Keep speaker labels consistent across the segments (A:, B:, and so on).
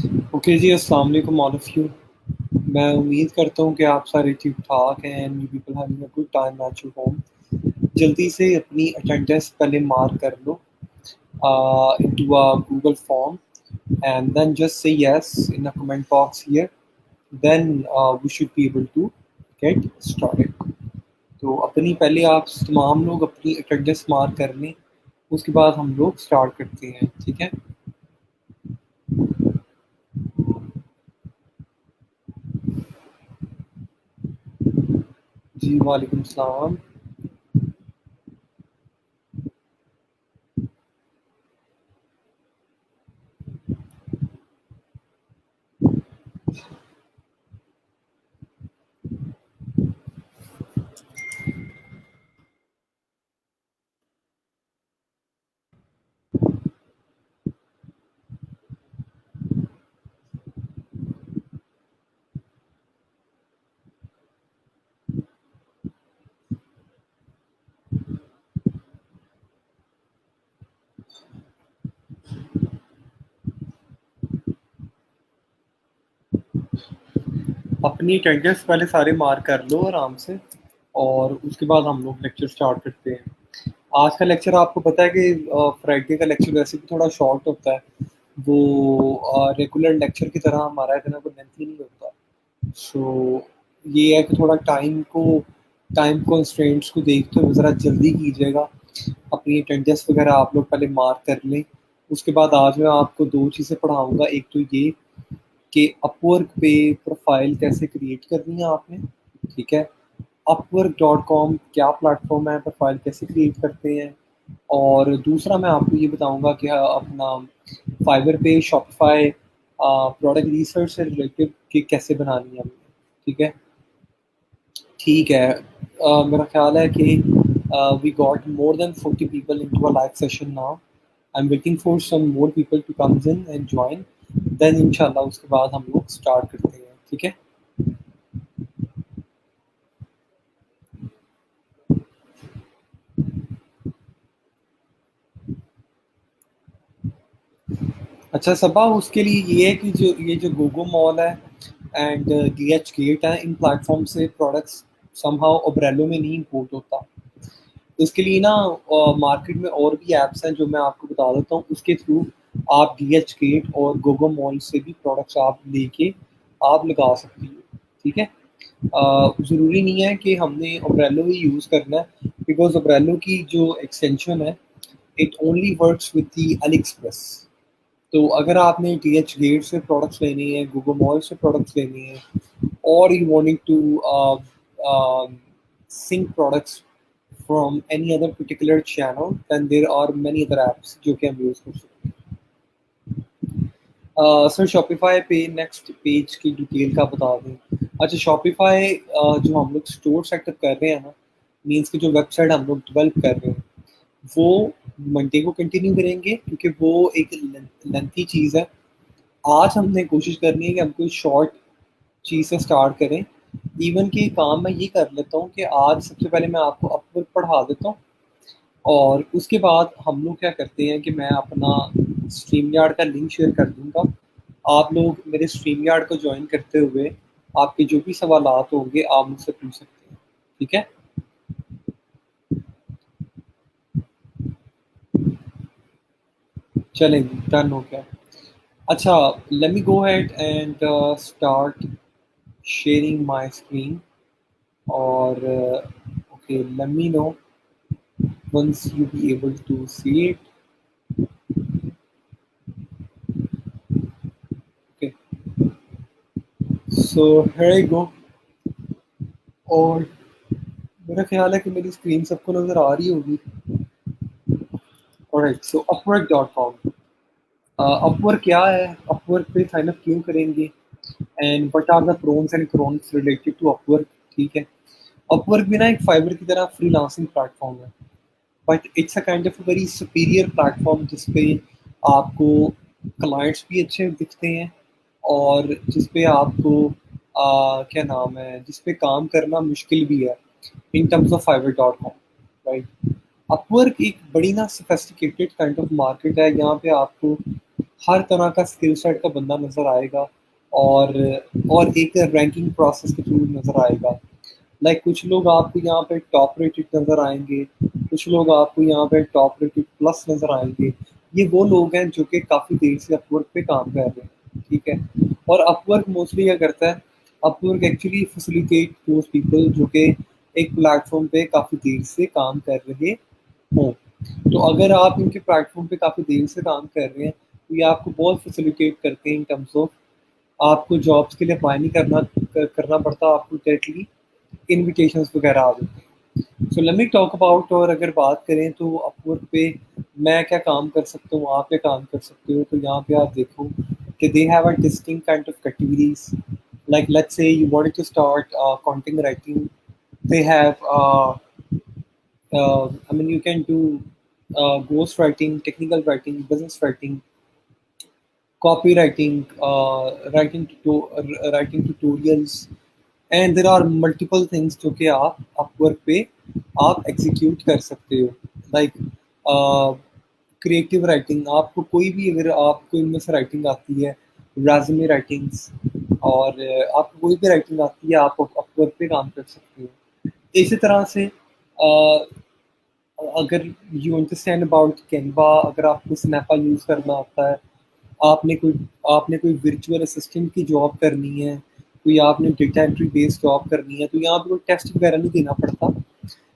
A: Okay जी, अस्सलाम वालेकुम all of you. मैं उम्मीद करता हूँ कि आप सारे ठीक-ठाक हैं and you people having a good time at your home. जल्दी से अपनी अटेंडेंस पहले मार्क कर लो into a Google form and then just say yes in the comment box here. Then we should be able to get started. तो अपनी पहले आप तमाम लोग अपनी अटेंडेंस मार्क कर लें, उसके बाद हम लोग स्टार्ट करते हैं, ठीक है? जी, वालेकुम सलाम। अपनी अटेंडेंस पहले सारे मार्क कर लो आराम से और उसके बाद हम लोग लेक्चर स्टार्ट करते हैं। आज का लेक्चर आपको पता है कि फ्राइडे का लेक्चर वैसे भी थोड़ा शॉर्ट होता है। वो रेगुलर लेक्चर की तरह हमारा इतना कोई लेंथी नहीं होता। सो ये है कि थोड़ा टाइम कंस्ट्रेंट्स को देखते हुए ज़रा जल्दी कीजिएगा। अपनी अटेंडेंस वगैरह आप लोग पहले मार्क कर लें। उसके बाद आज मैं आपको 2 चीज़ें पढ़ाऊँगा। एक तो ये कि अपवर्क पे प्रोफाइल कैसे क्रिएट करनी है आपने, ठीक है? अपवर्क.com क्या प्लेटफ़ॉर्म है, प्रोफाइल कैसे क्रिएट करते हैं? और दूसरा मैं आपको ये बताऊँगा कि अपना फाइवर पे शॉपिफ़ाई प्रोडक्ट रिसर्च से रिलेटेड कि कैसे बनानी है हमने, ठीक है? ठीक है। मेरा ख़्याल है कि we got more than 40 people into a live session now. I am waiting for some more people to comes in and join. Then इंशाल्लाह उसके बाद हम लोग स्टार्ट करते हैं, ठीक है? अच्छा सबा उसके लिए ये है कि जो गोगो मॉल है एंड डीएच गेट है, इन प्लेटफॉर्म से प्रोडक्ट्स समहाउ ओब्रेलो में नहीं इंपोर्ट होता। इसके लिए ना मार्केट में और भी ऐप्स हैं जो मैं आपको बता देता हूँ। उसके थ्रू आप डीएच गेट और गोगो मॉल से भी प्रोडक्ट्स आप लेके आप लगा सकती हो, ठीक है? ज़रूरी नहीं है कि हमने ओब्रेलो ही यूज़ करना है, बिकॉज ओब्रेलो की जो एक्सटेंशन है it only works with the Ali express. तो अगर आपने टीएच गेट से प्रोडक्ट्स लेनी है, गूगल मॉल से प्रोडक्ट्स लेनी है, और you wanting to sync products from any other particular channel, then there are many other apps जो कि हम यूज़ कर सकते हैं। सर शॉपिफाई पे नेक्स्ट पेज की डिटेल का बता दें। अच्छा शॉपिफाई जो हम लोग स्टोर सेटअप कर रहे हैं ना, मीन्स कि जो वेबसाइट हम लोग डेवलप कर रहे हैं वो मंडे को कंटिन्यू करेंगे क्योंकि वो एक लेंथी चीज़ है। आज हमने कोशिश करनी है कि हम कोई शॉर्ट चीज़ से स्टार्ट करें। इवन कि काम मैं ये कर लेता हूँ कि आज सबसे पहले मैं आपको अपवर्क पढ़ा देता हूँ और उसके बाद हम लोग क्या करते हैं कि मैं अपना स्ट्रीम यार्ड का लिंक शेयर कर दूँगा। आप लोग मेरे स्ट्रीम यार्ड को ज्वाइन करते हुए आपके जो भी सवालात होंगे आप मुझसे पूछ सकते हैं, ठीक है? चलें डन हो गया। अच्छा let me go ahead and start sharing my screen or okay let me know once you be able to see it. Okay, so here I go और मेरा ख्याल है कि मेरी स्क्रीन सबको नज़र आ रही होगी। Alright so upwork.com। अपवर्क क्या है, अपवर्क पे साइन अप क्यों करेंगे and what are the pros and cons related to Upwork, ठीक है? अपवर्क भी ना एक फाइबर की तरह फ्रीलांसिंग प्लेटफॉर्म है, but it's a kind of a very superior platform जिसपे आपको क्लाइंट्स भी अच्छे दिखते हैं और जिसपे आपको क्या नाम है जिसपे काम करना मुश्किल भी है इन terms of Fiverr dot com, right? Upwork एक बड़ी ना सोफिस्टिकेटेड काइंड ऑफ मार्केट है। यहाँ पे आपको हर तरह का स्किल सेट का बंदा नज़र आएगा, और एक रैंकिंग प्रोसेस के थ्रू नज़र आएगा। लाइक कुछ लोग आपको यहाँ पे टॉप रेटेड नज़र आएंगे, कुछ लोग आपको यहाँ पे टॉप रेटेड प्लस नज़र आएंगे। ये वो लोग हैं जो कि काफ़ी देर से अपवर्क पे काम कर रहे हैं, ठीक है। और अपवर्क मोस्टली क्या करता है, Upwork actually facilitate those people जो कि एक प्लेटफॉर्म पे काफ़ी देर से काम कर रहे हों। तो अगर आप इनके प्लेटफॉर्म पे काफ़ी देर से काम कर रहे हैं, तो ये आपको बहुत फैसिलिटेट करते हैं इन टर्म्स ऑफ आपको जॉब्स के लिए अप्लाई नहीं करना पड़ता, आपको डायरेक्टली इनविटेशंस वगैरह आ जाते हैं। So let me talk about, और अगर बात करें तो अपवर्क पे मैं क्या काम कर सकता हूँ, आप क्या काम कर सकते हो। तो यहाँ पे आप देखो कि they have a distinct kind of categories, like let's say you wanted to start content writing. They have I mean, you can do ghost writing, technical writing, business writing, copywriting, writing tutorials, and there are multiple things जो कि आप Upwork पे आप execute कर सकते हो। Like creative writing, आपको कोई भी अगर आपको इनमें से राइटिंग आती है, रेज़्यूमे राइटिंग्स, और आपको कोई भी राइटिंग आती है, आप अपवर्क पे काम कर सकते हो। इसी तरह से अगर यू अंडरस्टैंड अबाउट कैनवा, अगर आपको स्नैपा यूज़ करना आता है, आपने कोई आपने कोई वर्चुअल असिस्टेंट की जॉब करनी है, कोई आपने डेटा एंट्री बेस्ड जॉब करनी है, तो यहाँ पे कोई टेस्ट वगैरह नहीं देना पड़ता।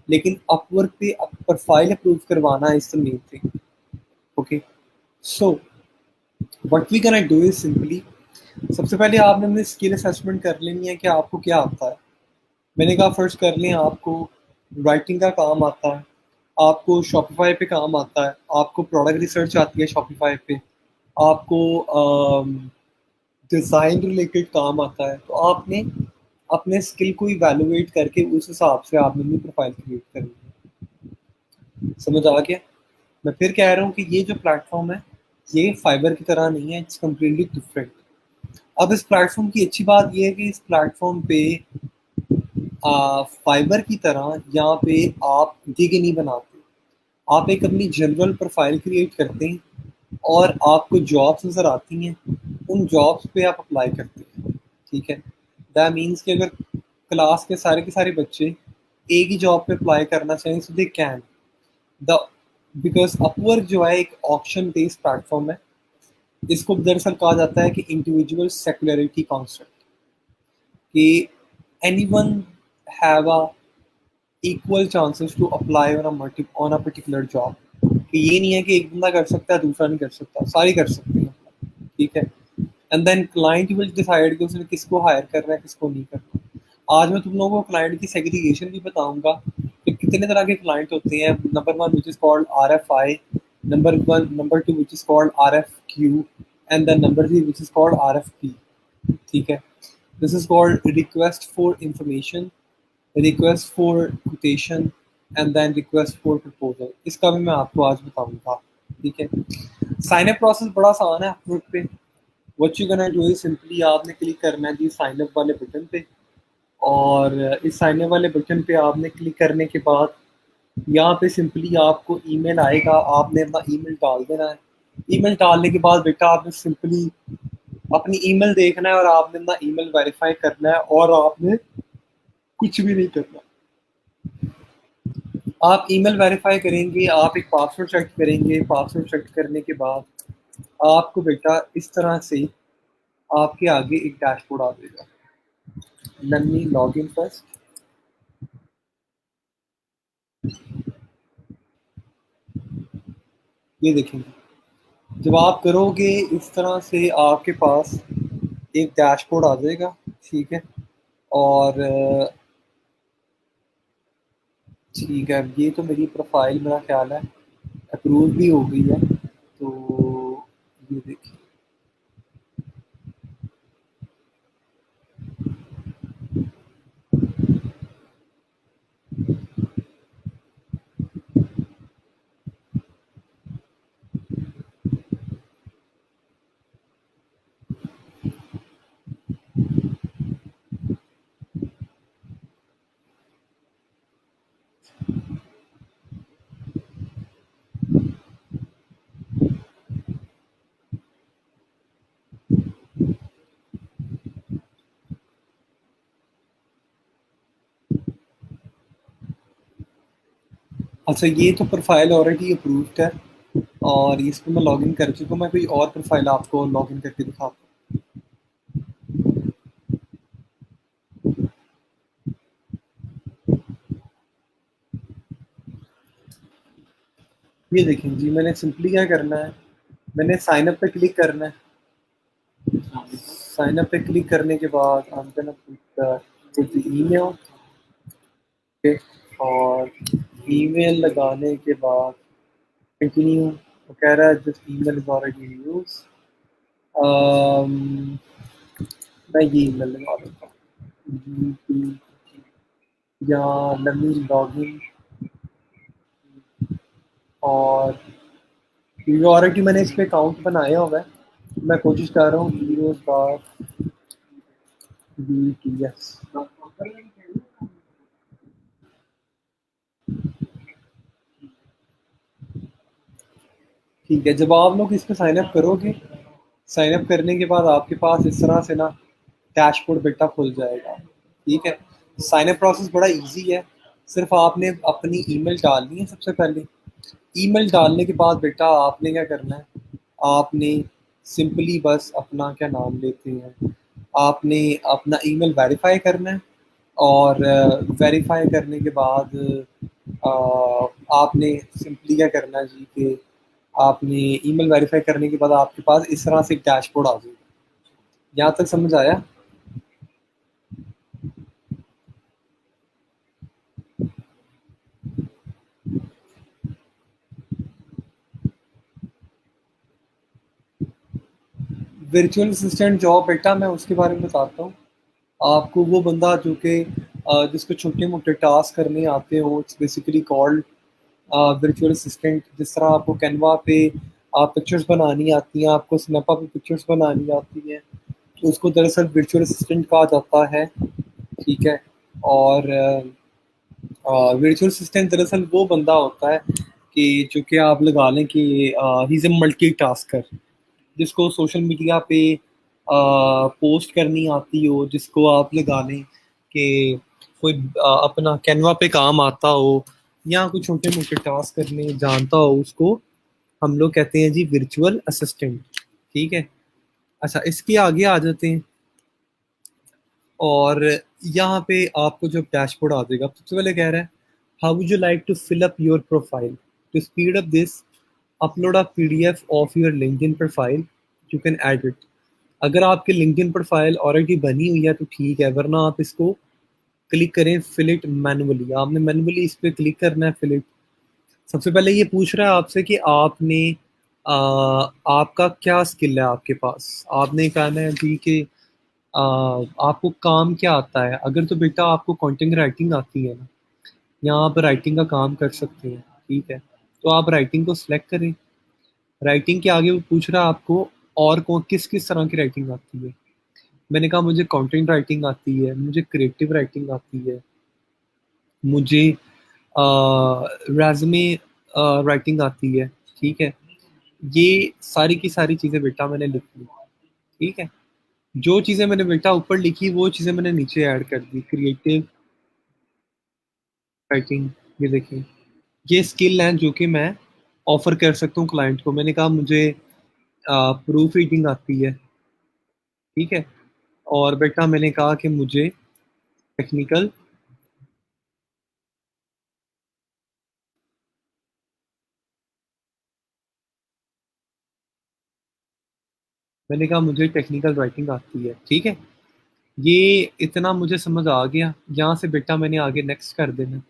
A: लेकिन अपवर्क पे प्रोफाइल अप्रूव करवाना is the main thing. Okay, so what we can do is simply, सबसे पहले आपने अपनी स्किल असेसमेंट कर लेनी है कि आपको क्या आता है। मैंने कहा फर्स्ट कर लें, आपको राइटिंग का काम आता है, आपको शॉपिफाई पे काम आता है, आपको प्रोडक्ट रिसर्च आती है शॉपिफाई पे, आपको डिज़ाइन रिलेटेड काम आता है, तो आपने अपने स्किल को इवैल्यूएट करके उस हिसाब से आपने अपनी प्रोफाइल क्रिएट करनी है। समझ आ गया? मैं फिर कह रहा हूँ कि ये जो प्लेटफॉर्म है, ये फाइबर की तरह नहीं है, इट्स कम्प्लीटली डिफरेंट। अब इस प्लेटफॉर्म की अच्छी बात ये है कि इस प्लेटफॉर्म पे फाइबर की तरह यहाँ पे आप गिग नहीं बनाते, आप एक अपनी जनरल प्रोफाइल क्रिएट करते हैं और आपको जॉब्स नज़र आती हैं, उन जॉब्स पे आप अप्लाई करते हैं, ठीक है। दैट मीन्स कि अगर क्लास के सारे बच्चे एक ही जॉब पे अप्लाई करना चाहें, so they can the, because Upwork जो है एक ऑप्शन बेस्ड प्लेटफॉर्म है। इसको दरअसल कहा जाता है कि इंडिविजुअल सेक्युलरिटी कॉन्सेप्ट, कि anyone have a equal chances to apply on a particular job. कि ये नहीं है कि एक बंदा कर सकता है दूसरा नहीं कर सकता, सारे कर सकते हैं, ठीक है। And then client will decide कि उसने किसको हायर करना है, किसको नहीं करना। आज मैं तुम लोगों को क्लाइंट की सेग्रीगेशन भी बताऊंगा कि कितने तरह के क्लाइंट होते हैं। Number one which is called RFI, number two which is called RFQ, and then number three which is called RFP, ठीक है। This is called request for information, request for quotation, and then request for proposal. इसका भी मैं आपको आज बताऊंगा, ठीक है। साइन अप प्रोसेस बड़ा आसान है अपवर्क पे। What you gonna do is simply आपने क्लिक करना है जी साइन अप वाले बटन पे, और इस साइन अप वाले बटन पे आपने क्लिक करने के बाद यहाँ पे सिंपली आपको ईमेल आएगा, आपने अपना ईमेल डाल देना है। ईमेल डालने के बाद बेटा आपने सिंपली अपनी ईमेल देखना है और आपने अपना ईमेल वेरीफाई करना है, और आपने कुछ भी नहीं करना। आप ईमेल वेरीफाई करेंगे, आप एक पासवर्ड सेट करेंगे, पासवर्ड सेट करने के बाद आपको बेटा इस तरह से आपके आगे एक डैशबोर्ड आ जाएगा। Let me log in first. ये देखेंगे, जब आप करोगे इस तरह से आपके पास एक डैशबोर्ड आ जाएगा, ठीक है। और ठीक है, ये तो मेरी प्रोफाइल मेरा ख्याल है अप्रूव भी हो गई है, तो ये देखिए। अच्छा, ये तो प्रोफाइल ऑलरेडी अप्रूव्ड है और इस पे मैं लॉगिन कर चुका हूँ। मैं कोई और प्रोफाइल आपको लॉगिन करके दिखाता हूँ। ये देखें जी, मैंने सिंपली क्या करना है, मैंने साइन अप पे क्लिक करना है। साइन अप पे क्लिक करने के बाद I'm gonna put the email, okay? और ईमेल लगाने के बाद कंटिन्यू, वो कह रहा है this email is already use. मैं ये ईमेल लगा देता हूँ, या लेट मी लॉग इन। और क्योंकि ऑलरेडी मैंने इस पे अकाउंट बनाया हुआ है, मैं कोशिश कर रहा हूँ hero dot B T S. ठीक है, जब आप लोग इस पे साइन अप करोगे, साइन अप करने के बाद आपके पास इस तरह से ना डैशबोर्ड बेटा खुल जाएगा। ठीक है, साइन अप प्रोसेस बड़ा इजी है। सिर्फ आपने अपनी ईमेल डालनी है सबसे पहले। ईमेल डालने के बाद बेटा आपने क्या करना है, आपने सिंपली बस अपना क्या नाम लेते हैं, आपने अपना ईमेल वेरीफाई करना है। और वेरीफाई करने के बाद अ, आपने सिंपली क्या करना है जी कि आपने ईमेल वेरीफाई करने के बाद आपके पास इस तरह से एक डैशबोर्ड आ जाएगा। यहाँ तक समझ आया? वर्चुअल असिस्टेंट जॉब बेटा मैं उसके बारे में बताता हूँ आपको। वो बंदा जो कि जिसको छोटे मोटे टास्क करने आते हो, it's basically called virtual assistant. जिस तरह आपको कैनवा पे आप पिक्चर्स बनानी आती हैं, आपको स्नैपा पे पिक्चर्स बनानी आती हैं, तो उसको दरअसल वर्चुअल असिस्टेंट कहा जाता है। ठीक है, और वर्चुअल असिस्टेंट दरअसल वो बंदा होता है कि जो कि आप लगा लें कि he is a multi tasker, जिसको सोशल मीडिया पे पोस्ट करनी आती हो, जिसको आप लगा लें कि कोई अपना कैनवा पे काम आता हो या कुछ छोटे मोटे टास्क करने जानता हो, उसको हम लोग कहते हैं जी वर्चुअल असिस्टेंट। ठीक है, अच्छा इसके आगे आ जाते हैं। और यहाँ पे आपको जो डैशबोर्ड आ जाएगा, सबसे पहले कह रहा है how would you like to fill up your profile, to speed up this upload a PDF of your LinkedIn profile, you can add it. अगर आपके लिंक्डइन प्रोफाइल ऑलरेडी बनी हुई है तो ठीक है, वरना आप इसको क्लिक करें फिल इट मैनुअली। आपने मैनुअली इस पर क्लिक करना है, फिल इट। सबसे पहले ये पूछ रहा है आपसे कि आपने आ, आपका क्या स्किल है आपके पास। आपने कहना है जी कि आ, आपको काम क्या आता है। अगर तो बेटा आपको कंटेंट राइटिंग आती है ना, या आप राइटिंग का काम कर सकते हैं, ठीक है, तो आप राइटिंग को सिलेक्ट करें। राइटिंग के आगे वो पूछ रहा है आपको और कौन किस किस तरह की राइटिंग आती है। मैंने कहा मुझे कंटेंट राइटिंग आती है, मुझे क्रिएटिव राइटिंग आती है, मुझे रेज़्यूमे राइटिंग आती है। ठीक है, ये सारी की सारी चीज़ें बेटा मैंने लिख ली। ठीक है, जो चीज़ें मैंने बेटा ऊपर लिखी वो चीज़ें मैंने नीचे ऐड कर दी। क्रिएटिव राइटिंग, ये देखिए, ये स्किल है जो कि मैं ऑफर कर सकता हूँ क्लाइंट को। मैंने कहा मुझे प्रूफ रीडिंग आती है। ठीक है, और बेटा मैंने कहा कि मुझे टेक्निकल, मैंने कहा मुझे टेक्निकल राइटिंग आती है। ठीक है, ये इतना मुझे समझ आ गया। यहाँ से बेटा मैंने आगे नेक्स्ट कर देना।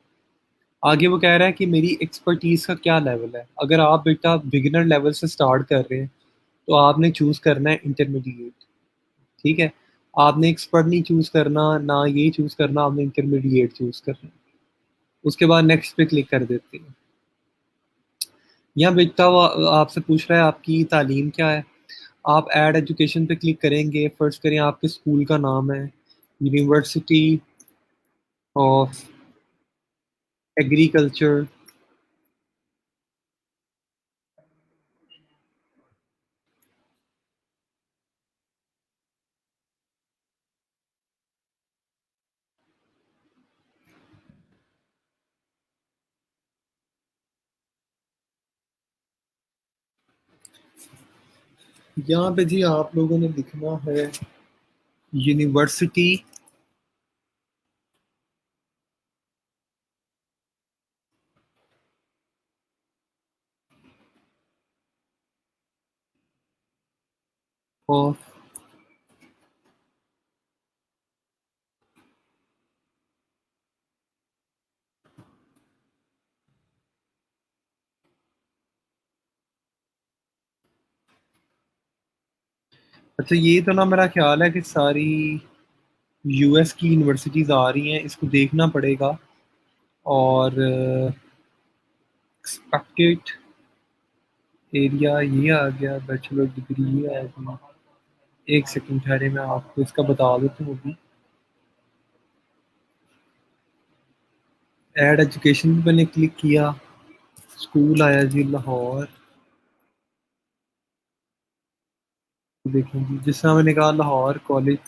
A: आगे वो कह रहा है कि मेरी एक्सपर्टीज का क्या लेवल है। अगर आप बेटा बिगिनर लेवल से स्टार्ट कर रहे हैं तो आपने चूज करना है इंटरमीडिएट। ठीक है, आपने एक्सपर्ट नहीं चूज करना, ना ये चूज करना, आपने इंटरमीडिएट चूज करना है। उसके बाद नेक्स्ट पे क्लिक कर देते हैं। यहाँ बेटा वो आपसे पूछ रहा है आपकी तालीम क्या है। आप ऐड एजुकेशन पे क्लिक करेंगे, फर्स्ट करें आपके स्कूल का नाम है यूनिवर्सिटी ऑफ एग्रीकल्चर। यहाँ पे जी आप लोगों ने लिखना है यूनिवर्सिटी ऑफ। अच्छा ये तो ना मेरा ख्याल है कि सारी यूएस की यूनिवर्सिटीज आ रही हैं, इसको देखना पड़ेगा। और एक्सपेक्टेड एरिया ये आ गया, बैचलर डिग्री ये आ गई। एक सेकंड ठहरे, मैं आपको इसका बता देता हूँ अभी। ऐड एजुकेशन पे मैंने क्लिक किया, स्कूल आया जी लाहौर। देखें जी, जिस तरह मैंने कहा लाहौर कॉलेज,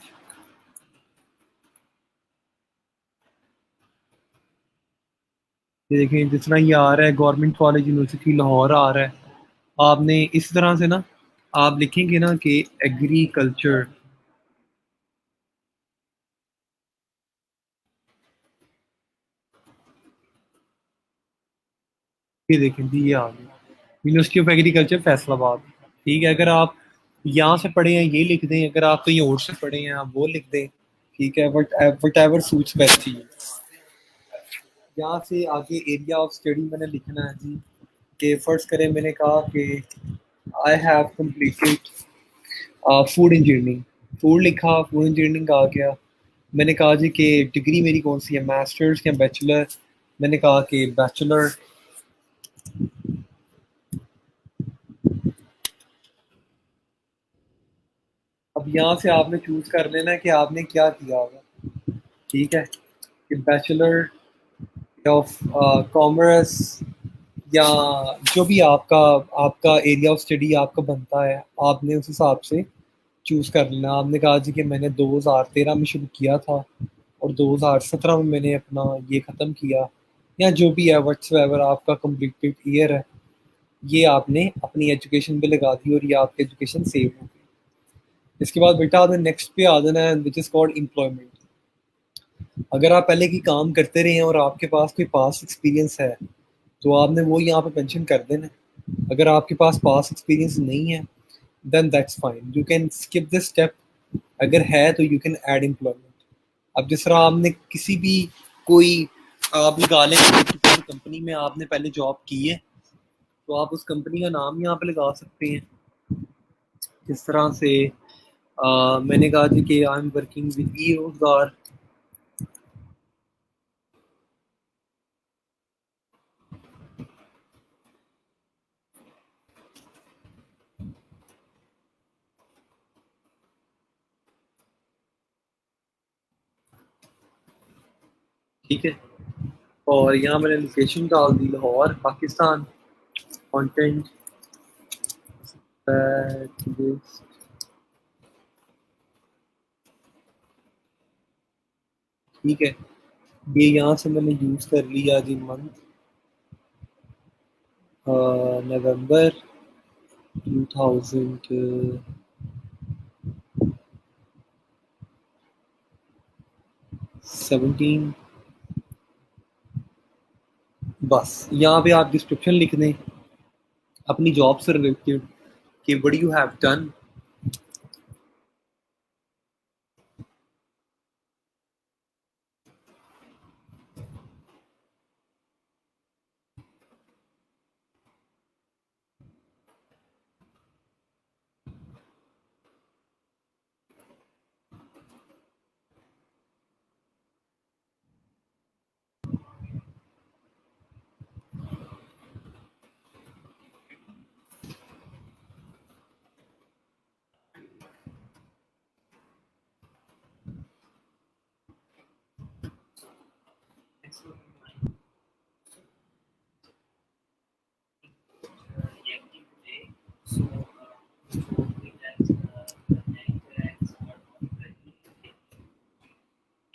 A: ये देखें जिस तरह ये आ रहा है गवर्नमेंट कॉलेज यूनिवर्सिटी लाहौर आ रहा है। आपने इस तरह से ना आप लिखेंगे ना कि एग्रीकल्चर, ये देखें जी ये आ गया यूनिवर्सिटी ऑफ एग्रीकल्चर फैसलाबाद। ठीक है, अगर आप यहाँ से पढ़े हैं ये लिख दें, अगर आप कहीं और से पढ़े हैं आप वो लिख दें। ठीक है, वट एवर सूट्स बेस्ट चाहिए। यहाँ से आगे एरिया ऑफ स्टडी मैंने लिखना है जी। कि फर्स्ट करें, मैंने कहा कि I have completed food engineering. Food लिखा, फूड इंजीनियरिंग आ गया। मैंने कहा जी कि डिग्री मेरी कौन सी है, मास्टर्स या बैचलर। मैंने कहा कि बैचलर। अब यहाँ से आपने चूज कर लेना है कि आपने क्या किया होगा। ठीक है, कि बैचलर ऑफ कॉमर्स या जो भी आपका आपका एरिया ऑफ स्टडी आपका बनता है, आपने उस हिसाब से चूज कर लेना। आपने कहा जी कि मैंने 2013 में शुरू किया था और 2017 में मैंने अपना ये ख़त्म किया, या जो भी है वट्स एवर आपका कंप्लीटेड ईयर है, ये आपने अपनी एजुकेशन पे लगा दी और ये आपकी एजुकेशन सेव हो गई। इसके बाद बेटा आपने नेक्स्ट पे आ जाना है, विच इज़ कॉल्ड एम्प्लॉयमेंट। अगर आप पहले की काम करते रहे हैं और आपके पास कोई पास एक्सपीरियंस है तो आपने वो यहाँ पे मेंशन कर देना है। अगर आपके पास पास एक्सपीरियंस नहीं है then that's fine, you can skip this step. अगर है तो यू कैन ऐड एम्प्लॉयमेंट। अब जिस तरह आपने किसी भी कोई आप लगा लें कि किसी कंपनी में आपने पहले जॉब की है तो आप उस कंपनी का नाम यहाँ पे लगा सकते हैं। जिस तरह से मैंने कहा थी कि आई एम वर्किंग विद ई रोजगार। ठीक है, और यहाँ मैंने लोकेशन डाल दी लाहौर पाकिस्तान। कंटेंट ठीक है, ये यहाँ से मैंने यूज कर लिया जी मंथ नवंबर 2017। बस यहाँ पे आप डिस्क्रिप्शन लिख दें अपनी जॉब से रिलेटेड कि व्हाट यू हैव डन।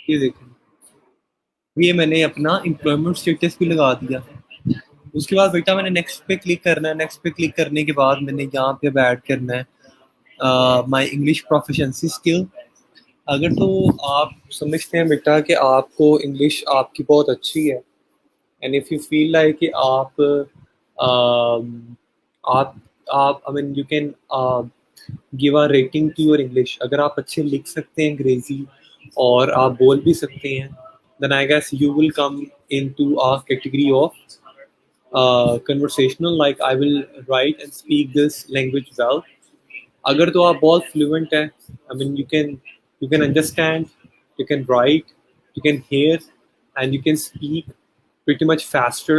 A: ये देखें, ये मैंने अपना एम्प्लॉयमेंट स्टेटस भी लगा दिया। उसके बाद बेटा मैंने नेक्स्ट पे क्लिक करना है। नेक्स्ट पे क्लिक करने के बाद मैंने यहाँ पे अब ऐड करना है माई इंग्लिश प्रोफिशेंसी स्किल। अगर तो आप समझते हैं बेटा कि आपको इंग्लिश आपकी बहुत अच्छी है, and if you feel like कि um, आप I mean you can give a rating to your English. अगर आप अच्छे लिख सकते हैं अंग्रेजी और आप बोल भी सकते हैं, then I guess you will come into a category of conversational, like I will write and speak this language well. अगर तो आप बहुत फ्लुएंट है, आई mean you can understand, you can write, you can hear, and you can speak pretty much faster,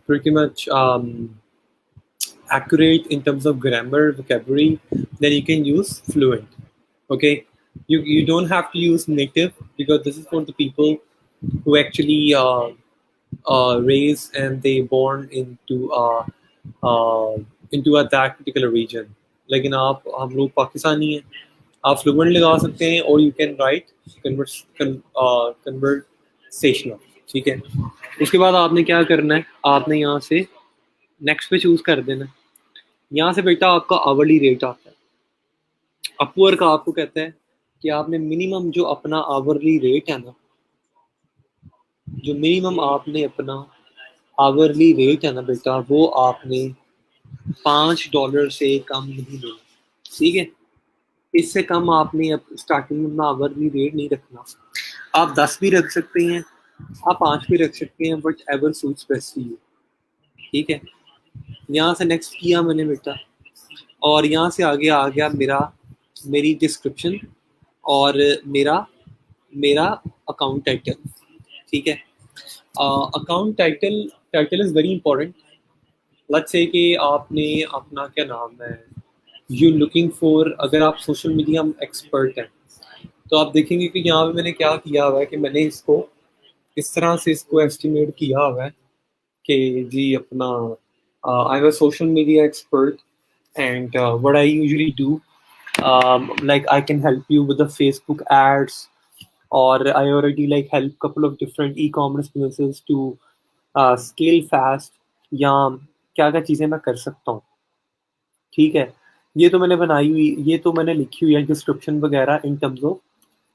A: pretty much accurate in terms of grammar, vocabulary, then you can use fluent. Okay, you don't have to use native, because this is for the people who actually raised and they born into that particular region. लेकिन आप हम लोग पाकिस्तानी हैं, आप fluent लगा सकते हैं, और यू कैन राइट कन्वर्सेशनल। ठीक है, उसके बाद आपने क्या करना है, आपने यहाँ से नेक्स्ट पे चूज कर देना। यहाँ से बेटा आपका आवरली रेट आता है। अपवर्क आपको कहता है कि आपने मिनिमम जो अपना आवरली रेट है ना, जो मिनिमम आपने अपना आवरली रेट है ना बेटा, वो आपने $5 से कम नहीं देना। ठीक है, इससे कम आपने स्टार्टिंग में अपना आवरली रेट नहीं रखना। आप 10 भी रख सकते हैं, आप 5 भी रख सकते हैं, but ever suits best you. ठीक है, यहाँ से नेक्स्ट किया मैंने बेटा, और यहाँ से आगे आ गया मेरी डिस्क्रिप्शन और मेरा मेरा अकाउंट टाइटल। ठीक है, account title title is very important. Let's say कि आपने अपना क्या नाम है, यू लुकिंग फॉर, अगर आप सोशल मीडिया एक्सपर्ट हैं, तो आप देखेंगे कि यहाँ पे मैंने क्या किया हुआ है कि मैंने इसको इस तरह से इसको एस्टिमेट किया हुआ है कि जी अपना I am a social media expert, and what I usually do, like I can help you with the Facebook ads, or I already like help couple of different e-commerce businesses to scale fast, या क्या क्या चीज़ें मैं कर सकता हूँ। ठीक है, ये तो मैंने बनाई हुई, ये तो मैंने लिखी हुई है डिस्क्रिप्शन वगैरह in terms of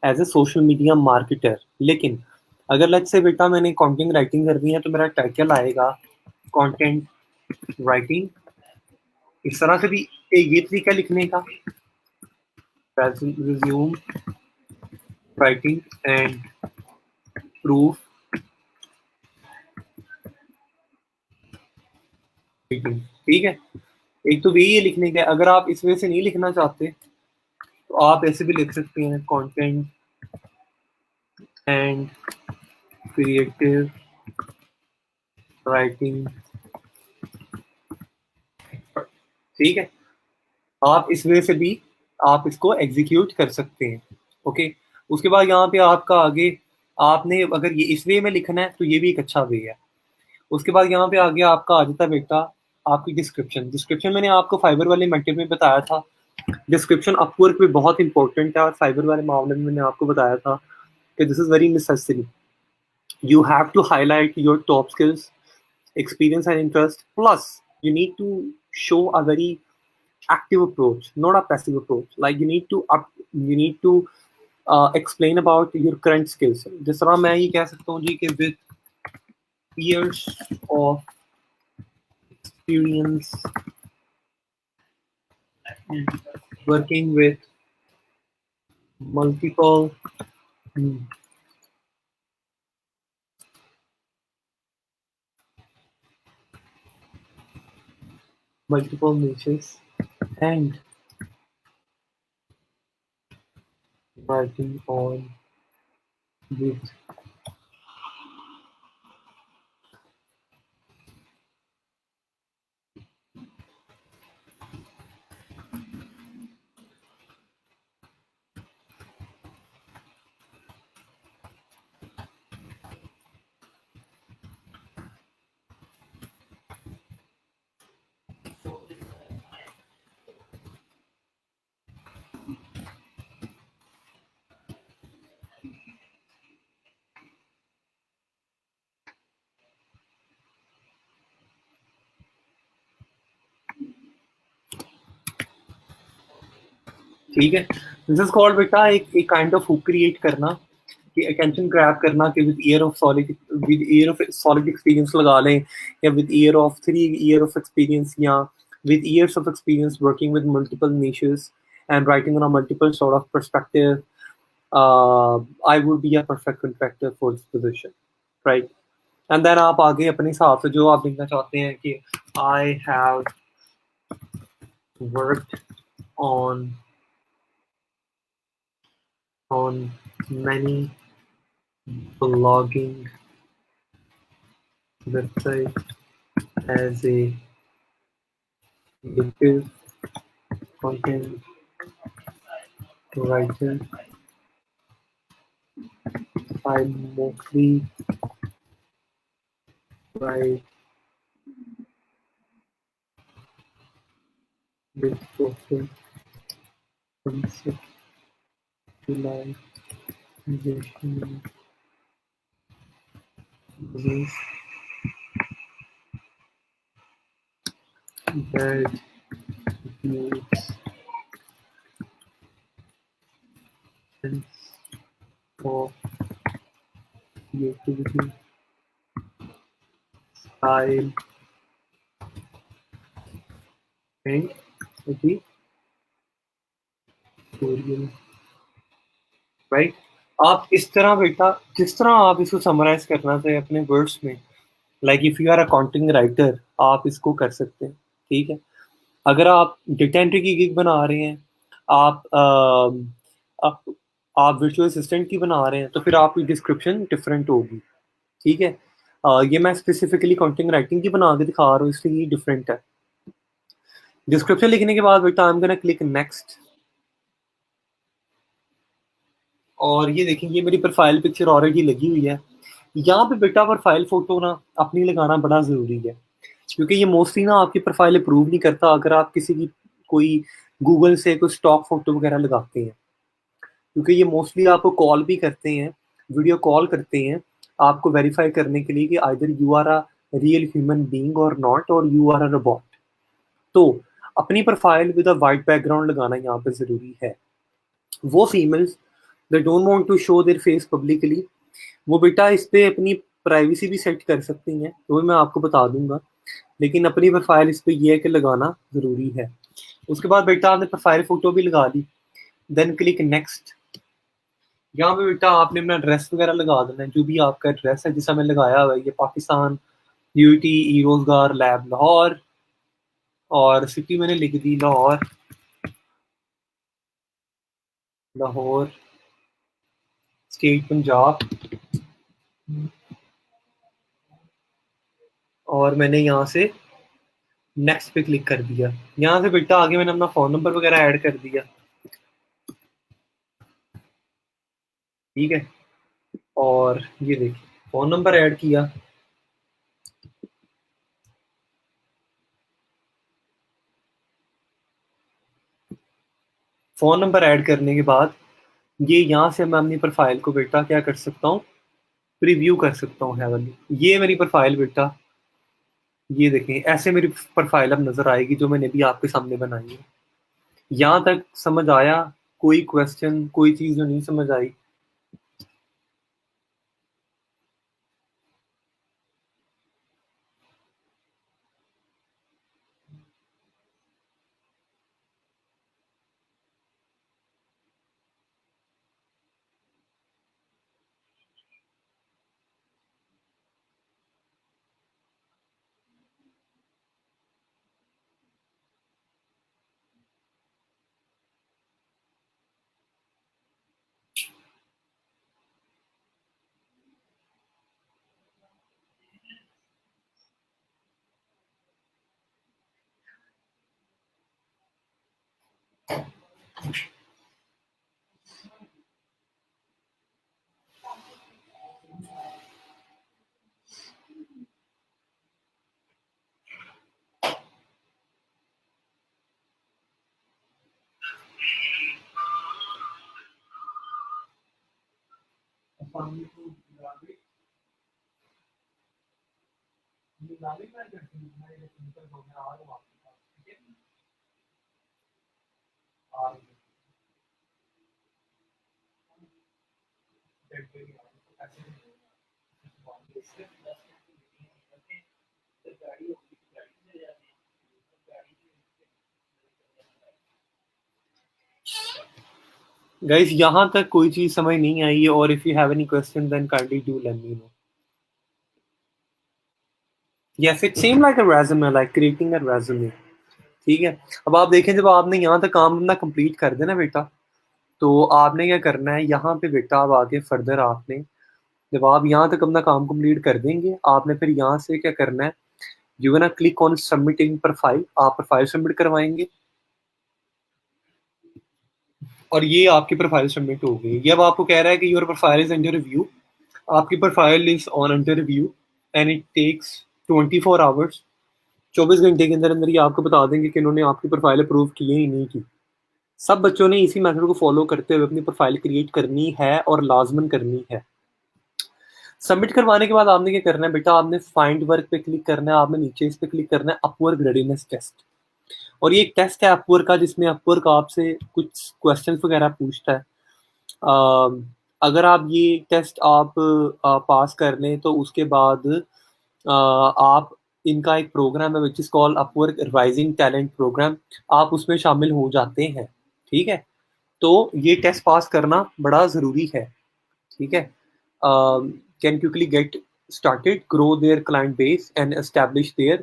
A: as a social media marketer. लेकिन अगर लेट्स से बेटा मैंने कंटेंट राइटिंग करनी है, तो मेरा टाइटल आएगा कंटेंट राइटिंग। इस तरह से भी ये तरीका लिखने का, resume writing and proof reading। ठीक है, एक तो यही है लिखने का। अगर आप इस वजह से नहीं लिखना चाहते, तो आप ऐसे भी लिख सकते हैं कंटेंट एंड क्रिएटिव राइटिंग। ठीक है, आप इस वजह से भी आप इसको एग्जीक्यूट कर सकते हैं। ओके, उसके बाद यहाँ पे आपका आगे, आपने अगर ये इस वे में लिखना है तो ये भी एक अच्छा वे है। उसके बाद यहाँ पे आगे आपका आ जाता है बेटा आपकी डिस्क्रिप्शन। डिस्क्रिप्शन मैंने आपको फाइबर वाले मैटर में बताया था, डिस्क्रिप्शन अपवर्क पे बहुत इंपॉर्टेंट है, और फाइबर वाले मामले में मैंने आपको बताया था कि this is very necessary. You have to highlight your top skills, experience, and interest. Plus, you need to show a very active approach, not a passive approach. Like you need to explain about your current skills. जिस तरह मैं ये कह सकता हूँ जी कि with years of experience working with multiple multiple niches and working on with ठीक है, दिस इज कॉल्ड बेटा एक काइंड ऑफ हुक क्रिएट करना, कि अटेंशन ग्रैब करना, कि with year of solid experience लगा लें, या with year of 3 year of experience, या with years of experience working with multiple niches and writing on a multiple sort of perspective, I would be a perfect contractor for this position, right? And then आप आगे अपने हिसाब से जो आप लिखना चाहते हैं कि I have worked on many blogging websites as a creative content writer. I mostly write with social concept to life engagement business that needs sense of creativity, style, and editorial, right? आप इस तरह बेटा, जिस तरह आप इसको summarise करना चाहे अपने वर्ड्स में, like if you are a content writer, आप इसको कर सकते हैं, ठीक है? अगर आप डेटा एंट्री की गिग बना रहे हैं, आप आप आप वर्चुअल असिस्टेंट की बना रहे हैं, तो फिर आपकी डिस्क्रिप्शन डिफरेंट होगी, ठीक है? ये मैं स्पेसिफिकली कंटेंट राइटिंग की बना के दिखा रहा हूँ, इसलिए ये डिफरेंट है। डिस्क्रिप्शन लिखने के बाद बेटा I am gonna click next, और ये देखें ये मेरी प्रोफाइल पिक्चर ऑलरेडी लगी हुई है। यहाँ पे बेटा प्रोफाइल फोटो ना अपनी लगाना बड़ा ज़रूरी है, क्योंकि ये मोस्टली ना आपकी प्रोफाइल अप्रूव नहीं करता अगर आप किसी की कोई गूगल से कोई स्टॉक फोटो वगैरह लगाते हैं, क्योंकि ये मोस्टली आपको कॉल भी करते हैं, वीडियो कॉल करते हैं आपको वेरीफाई करने के लिए कि either you are a real human being और नॉट, और यू आर अ रोबोट। तो अपनी profile with a white background लगाना यहाँ पे ज़रूरी है। वो females they don't want to show their face publicly, वो बेटा इस पे अपनी प्राइवेसी भी सेट कर सकती हैं, तो वो मैं आपको बता दूंगा, लेकिन अपनी प्रोफाइल इस पे ये है कि लगाना ज़रूरी है। उसके बाद बेटा आपने प्रोफाइल फ़ोटो भी लगा ली, देन क्लिक नेक्स्ट। यहाँ पे बेटा आपने अपना एड्रेस वगैरह लगा देना है, जो भी आपका एड्रेस है जिसका मैंने लगाया हुआ है, ये पाकिस्तान यूटी ई रोज़गार लैब लाहौर, और सिटी मैंने लिख दी लाहौर, लाहौर स्टेट पंजाब, और मैंने यहाँ से नेक्स्ट पे क्लिक कर दिया। यहाँ से बेटा आगे मैंने अपना फ़ोन नंबर वगैरह ऐड कर दिया, ठीक है? और ये देखिए फ़ोन नंबर ऐड किया, फ़ोन नंबर ऐड करने के बाद ये यहाँ से मैं अपनी प्रोफाइल को बेटा क्या कर सकता हूँ, प्रीव्यू कर सकता हूँ, है वाली ये मेरी प्रोफाइल बेटा। ये देखें ऐसे मेरी प्रोफाइल अब नज़र आएगी जो मैंने भी आपके सामने बनाई है। यहाँ तक समझ आया? कोई क्वेश्चन, कोई चीज़ जो नहीं समझ आई? गाइस यहाँ तक कोई चीज समझ नहीं आई है, और if you have any question then kindly do let me know. Yes, it same like a resume, like creating a resume. ठीक है. अब आप देखें, जब आपने यहाँ तक काम अपना कंप्लीट कर देना बेटा, तो आपने क्या करना है यहाँ पे बेटा, अब आगे फर्दर आपने, जब आप यहाँ तक अपना काम कंप्लीट कर देंगे, आपने फिर यहाँ से क्या करना है, you gonna click on submitting profile. आप प्रोफाइल सबमिट करवाएंगे और ये आपकी प्रोफाइल सबमिट हो गई. ये अब आपको कह रहा है कि your profile is under review. आपकी profile is on under review and it takes 24 hours. 24 घंटे के अंदर अंदर ही आपको बता देंगे कि इन्होंने आपकी प्रोफाइल अप्रूव की है ही नहीं की. सब बच्चों ने इसी मेथड को फॉलो करते हुए अपनी प्रोफाइल क्रिएट करनी है और लाजमन करनी है. सबमिट करवाने के बाद आपने क्या करना है बेटा, आपने फाइंड वर्क पे क्लिक करना है. आपने नीचे इस पे क्लिक करना है अपवर्क रेडीनेस टेस्ट. और ये एक टेस्ट है अपवर्क का, जिसमें अपवर्क आपसे कुछ क्वेश्चंस वगैरह पूछता है. अगर आप ये टेस्ट आप पास कर लें तो उसके बाद आप, इनका एक प्रोग्राम है which is called Upwork rising talent program, आप उसमें शामिल हो जाते हैं. ठीक है. तो ये टेस्ट पास करना बड़ा ज़रूरी है. ठीक है. Can quickly get started, grow their client base and establish their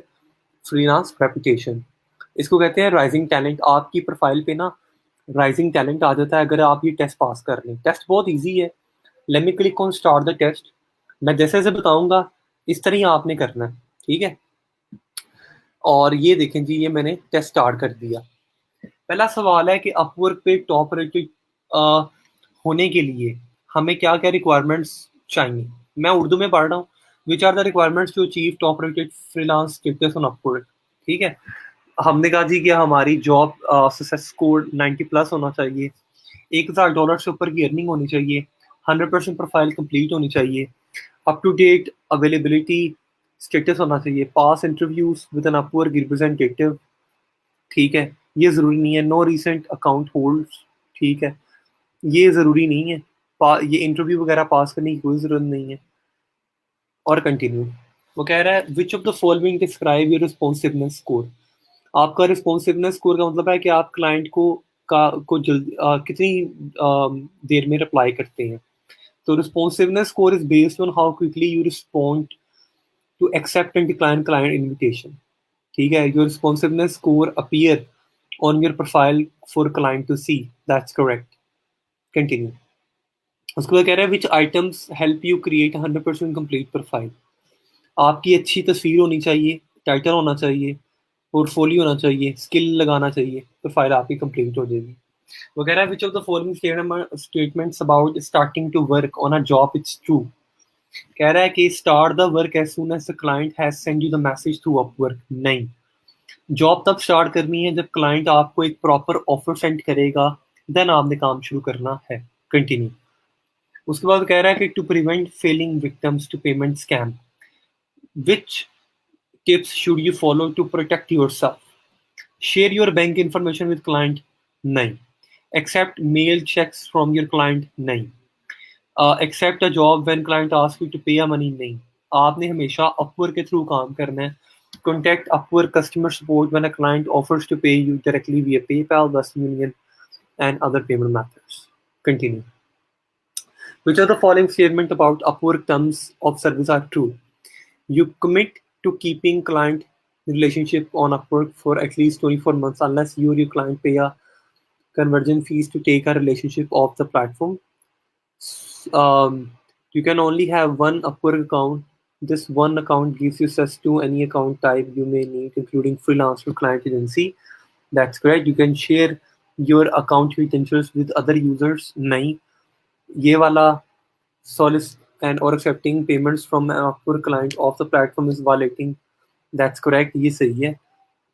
A: freelance reputation. इसको कहते हैं राइजिंग टैलेंट. आपकी प्रोफाइल पे ना राइजिंग टैलेंट आ जाता है अगर आप ये टेस्ट पास कर लें. टेस्ट बहुत इजी है. Let me click on start the test. मैं जैसे जैसे बताऊंगा इस तरह ही आपने करना है. ठीक है. और ये देखें जी, ये मैंने टेस्ट स्टार्ट कर दिया. पहला सवाल है कि अपवर्क पे टॉप रेटेड होने के लिए हमें क्या क्या रिक्वायरमेंट्स चाहिए. मैं उर्दू में पढ़ रहा हूँ. Which are the requirements to achieve top rated freelance status on Upwork. ठीक है. हमने कहा जी कि हमारी जॉब सक्सेस स्कोर 90+ होना चाहिए. $1,000 से ऊपर की अर्निंग होनी चाहिए. 100% प्रोफाइल कंप्लीट होनी चाहिए. Up to date availability status होना चाहिए. Pass interviews with an Upwork representative. ठीक है. ये ज़रूरी नहीं है. No recent account holds. ठीक है. ये ज़रूरी नहीं है. ये इंटरव्यू वगैरह पास करने की कोई ज़रूरत नहीं है. और कंटिन्यू. वो कह रहा है which of the following describe your responsiveness score. आपका रिस्पॉन्सिवनेस स्कोर का मतलब है कि आप क्लाइंट को जल्दी कितनी देर में रिप्लाई करते हैं. तो responsiveness score is based on how quickly you respond to accept and decline client invitation. ठीक है. Your responsiveness score appear on your profile for client to see. That's correct. Continue. उसके बाद कह रहा है which items help you create 100% complete profile. आपकी अच्छी तस्वीर होनी चाहिए, टाइटल होना चाहिए, पोर्टफोलियो होना चाहिए, स्किल लगाना चाहिए, प्रोफाइल आपकी कंप्लीट हो जाएगी. वो कह रहा है which of the following statements about starting to work on a job it's true. कह रहा है कि start the work as soon as the client has send you the message through Upwork. नहीं. जॉब तब स्टार्ट करनी है जब client आपको एक प्रॉपर ऑफर सेंड करेगा, देन आपने काम शुरू करना है. कंटिन्यू. उसके बाद कह रहा है कि to prevent falling victims to payment scam, which tips should you follow to protect yourself? Share your bank information with client? नहीं. Accept mail checks from your client? नहीं. Accept a job when client asks you to pay a money? नहीं. आपने हमेशा Upwork के through काम करना है. Contact Upwork customer support when a client offers to pay you directly via PayPal, Western Union, and other payment methods. Continue. Which of the following statement about Upwork terms of service are true? You commit to keeping client relationship on Upwork for at least 24 months unless you or your client pay a conversion fees to take a relationship off the platform. You can only have one Upwork account. This one account gives you access to any account type you may need, including freelance or client agency. That's correct. You can share your account credentials with other users. नहीं. ये वाला solicit and or accepting payments from an Upwork client of the platform is violating. That's correct. ये सही है.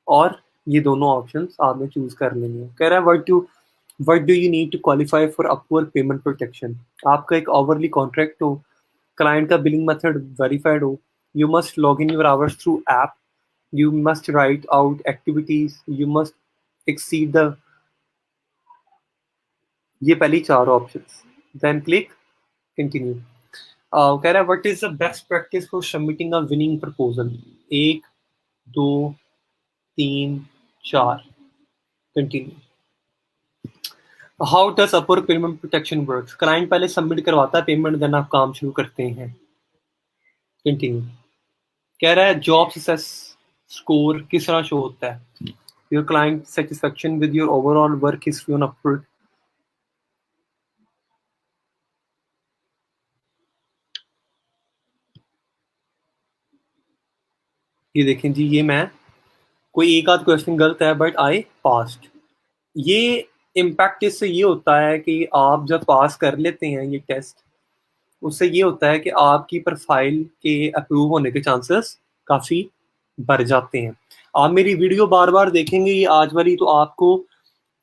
A: और ये दोनों options आपने चूज कर लेनी है. कह रहा है what do you need to qualify for Upwork payment protection? आपका एक hourly contract हो, client का billing method verified हो, you must log in your hours through app, you must write out activities, you must exceed the, ये पहली चार options. Then click continue. कह रहा है what is the best practice for submitting a winning proposal? 1, 2, 3, 4। Continue. How does upper payment protection work? Client पहले submit करवाता है payment, then आप काम शुरू करते हैं। कंटिन्यू। कह रहा है जॉब सक्सेस स्कोर किस तरह शो होता है? Your client satisfaction with your overall work history on Upwork. ये देखें जी, ये मैं कोई एक आध क्वेश्चन गलत है बट आई पास्ड। ये इम्पैक्ट इससे ये होता है कि आप जब पास कर लेते हैं ये टेस्ट, उससे ये होता है कि आपकी प्रोफाइल के अप्रूव होने के चांसेस काफ़ी बढ़ जाते हैं। आप मेरी वीडियो बार बार देखेंगे ये आज वाली, तो आपको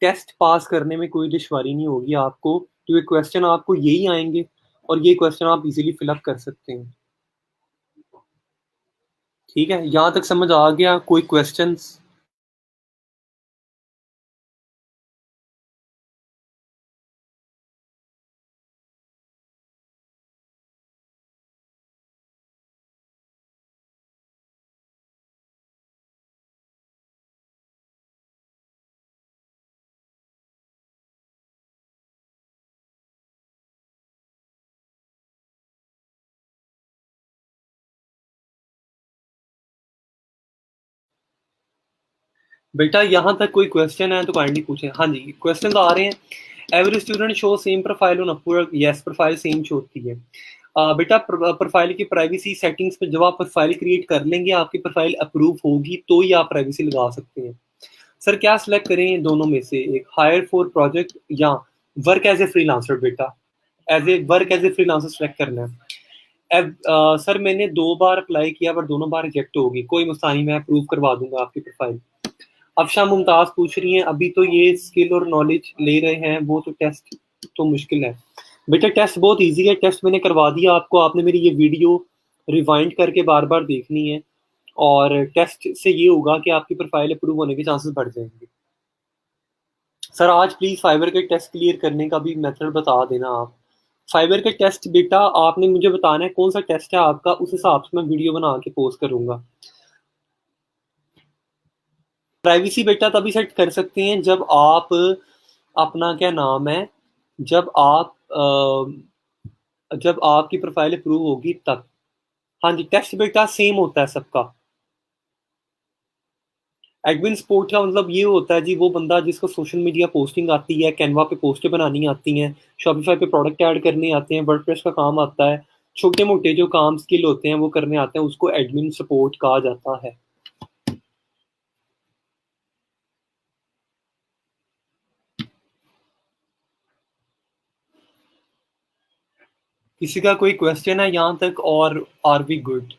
A: टेस्ट पास करने में कोई दुश्वारी नहीं होगी आपको, क्योंकि क्वेश्चन आपको यही आएंगे और ये क्वेश्चन आप इजीली फिलअप कर सकते हैं। ठीक है, यहाँ तक समझ आ गया? कोई क्वेश्चंस? बेटा यहाँ तक कोई क्वेश्चन है तो काइंडली पूछें। हाँ जी, क्वेश्चन आ रहे हैं। Every student show same profile on Upwork? Yes, profile same show होती है। बेटा प्रोफाइल की प्राइवेसी सेटिंग्स पे जब आप प्रोफाइल क्रिएट कर लेंगे, आपकी प्रोफाइल अप्रूव होगी तो ही आप प्राइवेसी लगा सकते हैं। सर क्या सिलेक्ट करें दोनों में से? एक, हायर फॉर प्रोजेक्ट या वर्क एज ए फ्रीलांसर? बेटा एज ए फ्रीलांसर सेलेक्ट करना है। सर मैंने 2 बार अप्लाई किया पर दोनों बार रिजेक्ट होगी। कोई मसला नहीं, मैं अप्रूव करवा दूंगा आपकी प्रोफाइल। अफशा मुमताज पूछ रही हैं अभी तो ये स्किल और नॉलेज ले रहे हैं, वो तो टेस्ट तो मुश्किल है। बेटा टेस्ट बहुत इजी है, टेस्ट मैंने करवा दिया आपको, आपने मेरी ये वीडियो रिवाइंड करके बार बार देखनी है और टेस्ट से ये होगा कि आपकी प्रोफाइल अप्रूव होने के चांसेस बढ़ जाएंगे। सर आज प्लीज़ फाइबर के टेस्ट क्लियर करने का भी मेथड बता देना आप। फाइबर के टेस्ट बेटा आपने मुझे बताना है कौन सा टेस्ट है आपका, उस हिसाब से मैं वीडियो बना के पोस्ट करूंगा। प्राइवेसी बेटा तभी सेट कर सकते हैं जब आप अपना क्या नाम है, जब आप जब आपकी प्रोफाइल अप्रूव होगी तब। हाँ जी, टेस्ट बेटा सेम होता है सबका। एडमिन सपोर्ट का मतलब ये होता है जी, वो बंदा जिसको सोशल मीडिया पोस्टिंग आती है, कैनवा पे पोस्टें बनानी आती हैं, शॉपिफाई पे प्रोडक्ट ऐड करने आते हैं, वर्डप्रेस का काम आता है, छोटे मोटे जो काम स्किल होते हैं वो करने आते हैं, उसको एडमिन सपोर्ट कहा जाता है। किसी का कोई क्वेश्चन है यहाँ तक और आर वी गुड?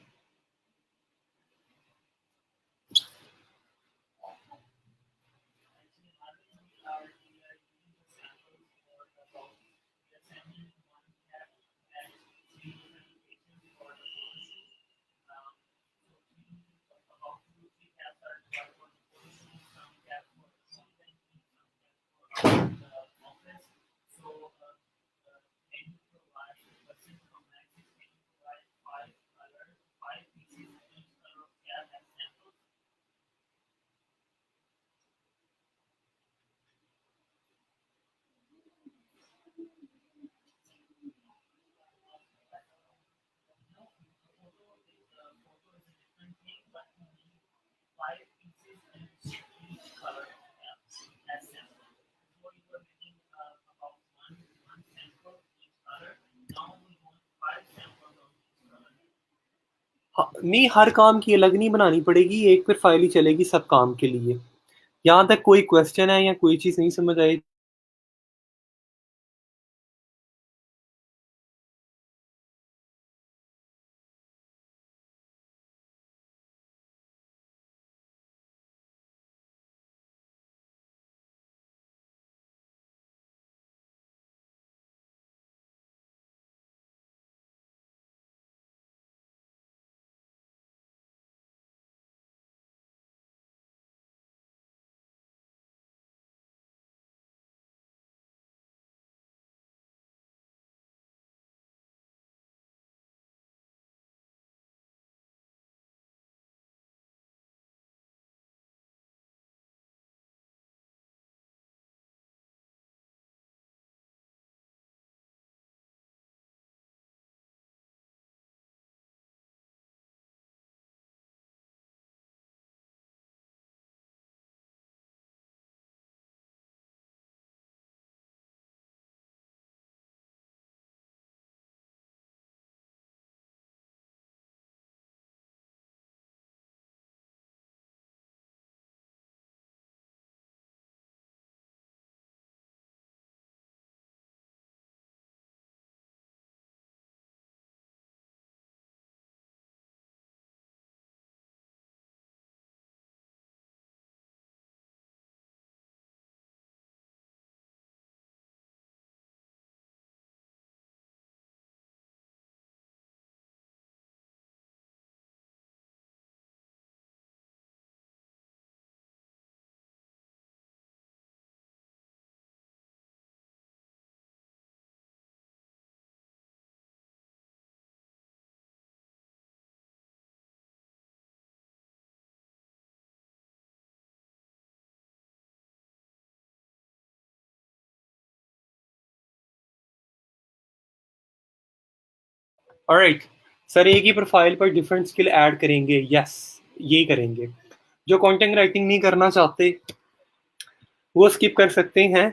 A: हाँ, नहीं हर काम की अलग नहीं बनानी पड़ेगी, एक फिर फाइल ही चलेगी सब काम के लिए। यहाँ तक कोई क्वेश्चन है या कोई चीज़ नहीं समझ आई? ऑलराइट सर, एक ही प्रोफाइल पर डिफरेंट स्किल ऐड करेंगे? यस, ये करेंगे। जो कंटेंट राइटिंग नहीं करना चाहते वो स्किप कर सकते हैं।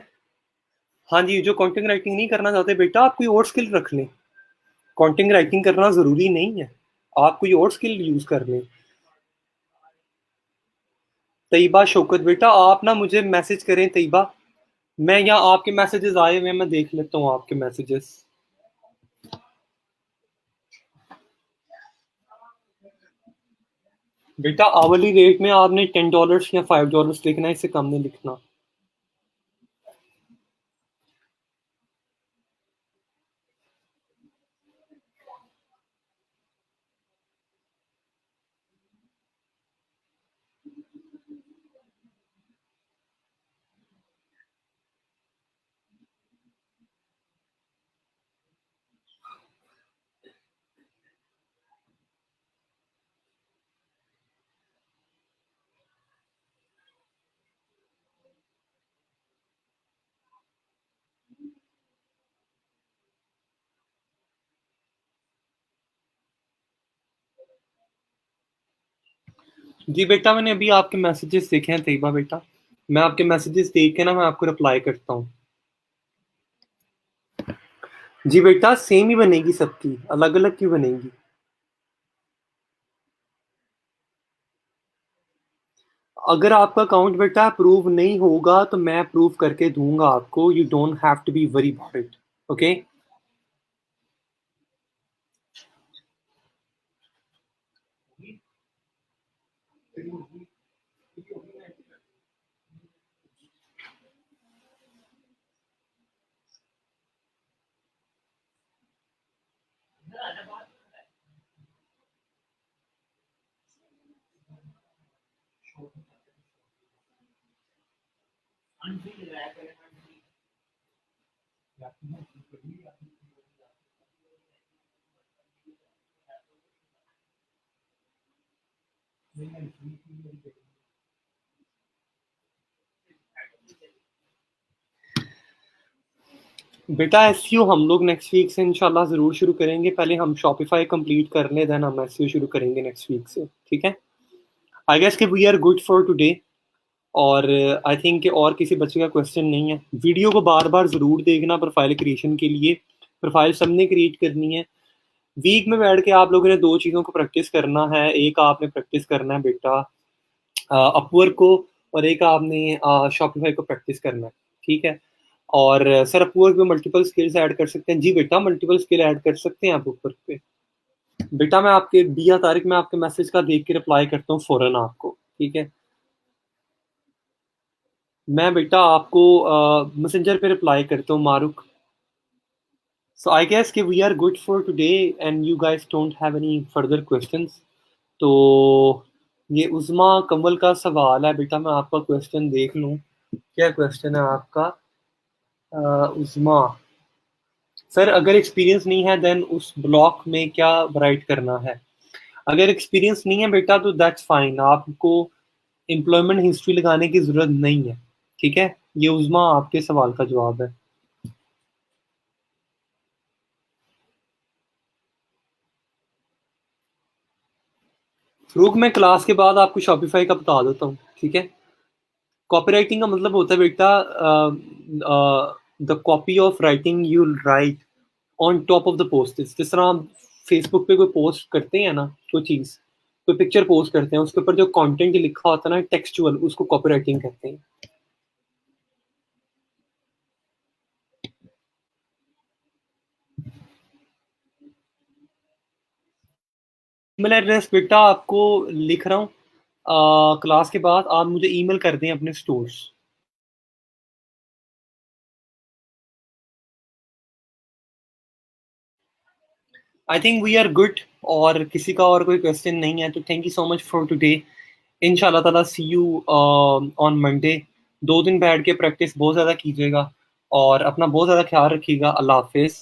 A: हाँ जी, जो कंटेंट राइटिंग नहीं करना चाहते बेटा, आप कोई और स्किल रख लें। कंटेंट राइटिंग करना ज़रूरी नहीं है, आप कोई और स्किल यूज़ कर लें। तैयबा शौकत बेटा, आप ना मुझे मैसेज करें तैयबा। मैं यहाँ आपके मैसेजेस आए हुए हैं, मैं देख लेता हूँ आपके मैसेजेस। बेटा आवली रेट में आपने $10 या $5 लिखना है, इससे कम नहीं लिखना। जी बेटा, मैंने अभी आपके मैसेजेस देखे हैं तैयबा बेटा। मैं आपके मैसेजेस देख के ना मैं आपको रिप्लाई करता हूँ। जी बेटा, सेम ही बनेगी सबकी, अलग अलग क्यों बनेगी? अगर आपका अकाउंट बेटा अप्रूव नहीं होगा तो मैं अप्रूव करके दूंगा आपको। You don't have to be worry about it. Okay. बेटा एसईओ हम लोग नेक्स्ट वीक से इंशाल्लाह ज़रूर शुरू करेंगे। पहले हम शॉपिफाई कंप्लीट कर लें, देन हम एसईओ शुरू करेंगे नेक्स्ट वीक से, ठीक है? आई गेस कि we are good for today. और आई थिंक कि और किसी बच्चे का क्वेश्चन नहीं है। वीडियो को बार बार ज़रूर देखना प्रोफाइल क्रिएशन के लिए। प्रोफाइल सबने क्रिएट करनी है। वीक में बैठ के आप लोगों ने दो चीज़ों को प्रैक्टिस करना है। एक आपने प्रैक्टिस करना है बेटा अपवर्क को, और एक आपने शॉपिफाई को प्रैक्टिस करना है, ठीक है? और सर अपवर्क में मल्टीपल स्किल्स ऐड कर सकते हैं? जी बेटा, मल्टीपल स्किल ऐड कर सकते हैं आप अपवर्क पे। बेटा मैं आपके दिया तारिक में आपके मैसेज का देख के रिप्लाई करता हूँ फौरन आपको, ठीक है? मैं बेटा आपको मैसेंजर पे रिप्लाई करता हूँ मारूक। सो आई गेस कि we are good for today and you guys don't have any further questions. तो ये उज़मा कंवल का सवाल है बेटा, मैं आपका क्वेश्चन देख लूँ। क्या क्वेश्चन है आपका उज़मा? सर अगर एक्सपीरियंस नहीं है देन उस ब्लॉक में क्या राइट करना है? अगर एक्सपीरियंस नहीं है बेटा तो दैट्स फाइन, आपको एम्प्लॉयमेंट हिस्ट्री लगाने की ज़रूरत नहीं है, ठीक है? ये उज़मा आपके सवाल का जवाब है। फ़रूक मैं क्लास के बाद आपको शॉपिफ़ाई का बता देता हूँ, ठीक है? कॉपीराइटिंग का मतलब होता है बेटा the copy of writing you right on top of the post. जिस तरह हम फेसबुक पे कोई पोस्ट करते हैं ना, कोई चीज़, कोई पिक्चर पोस्ट करते हैं, उसके ऊपर जो कंटेंट लिखा होता है ना टेक्सचुअल, उसको कॉपीराइटिंग कहते हैं। ईमेल एड्रेस बेटा आपको लिख रहा हूँ, क्लास के बाद आप मुझे ईमेल कर दें अपने stores. I think we are good. और किसी का और कोई क्वेश्चन नहीं है तो thank you so much for today. इंशाल्लाह ताला सी यू ऑन मंडे। 2 दिन बैठ के प्रैक्टिस बहुत ज़्यादा कीजिएगा और अपना बहुत ज़्यादा ख्याल रखिएगा। अल्लाह हाफिज़।